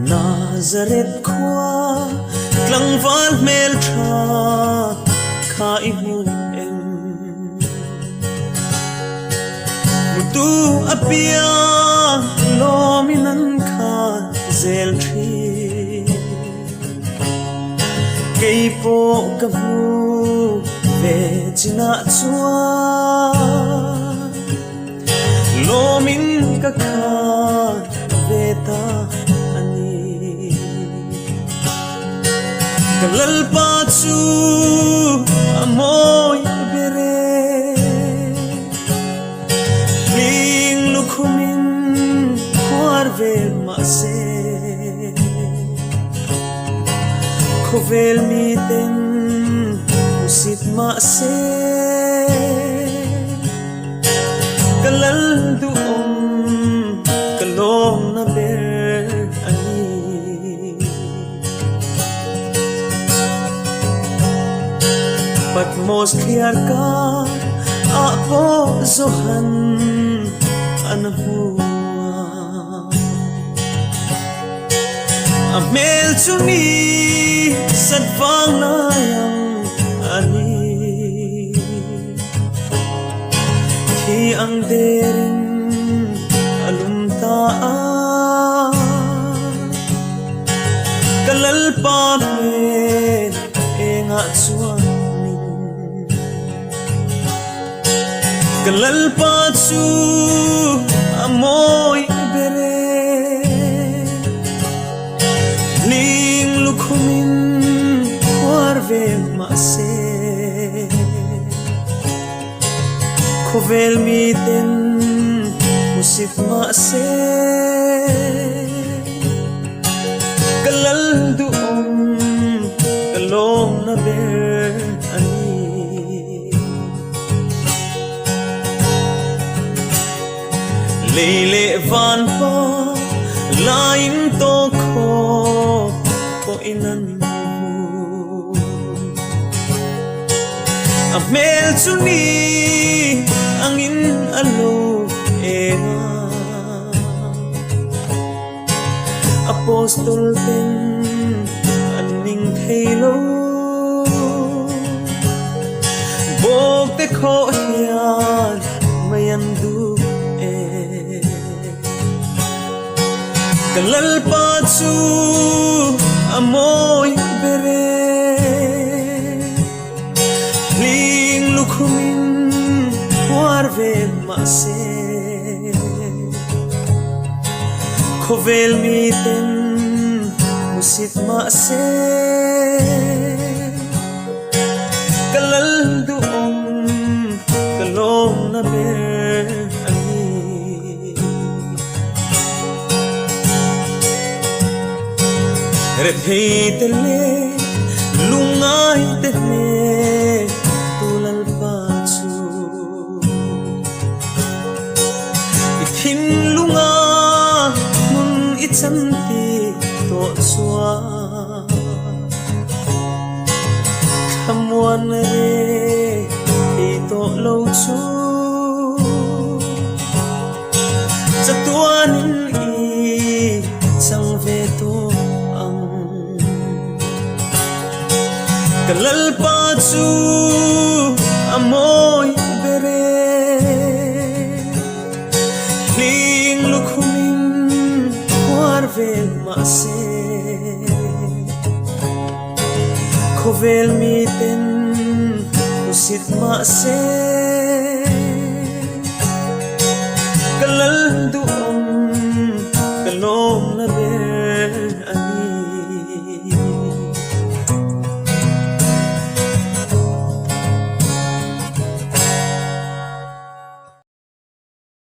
Nazareth khoa tlang val mel tha khai hu em tu apia lo minan kha zel thi kei po ka vu ve china chua lo min ka kha ve ta Kalalpa chu amoy bere Ling lukhumin kwarvel mase Khovel miten usit mase Kalal duom kalom na ber Patmos clear ka apo zohan anahua Amel chuni sadvang layang ani Ki ang derin alumtaan Kalalpa men enga chuan Kalalpa chu amoy bere Ling lukhumin kwarvel mase Khovel miten musif mase Kalal duom kalong na ber ani Lele van pa lain to ko inan mo Amel chuni angin alo ena Apostol ten aning thelo Bog te kho hian mayandu Kalalpa chu amoy bere Ling lukhumin kwarvel mase Khovel miten musit mase Kalal duom kalong na ber Repay tele lungay tele tulal pa chu Ithin lunga mun itsanti to swa Khamwan re ito lo chu Chatuanin I sang veto Kalalpa chu amoy bere Ling lukhumin kwarvel mase Khovel miten usit mase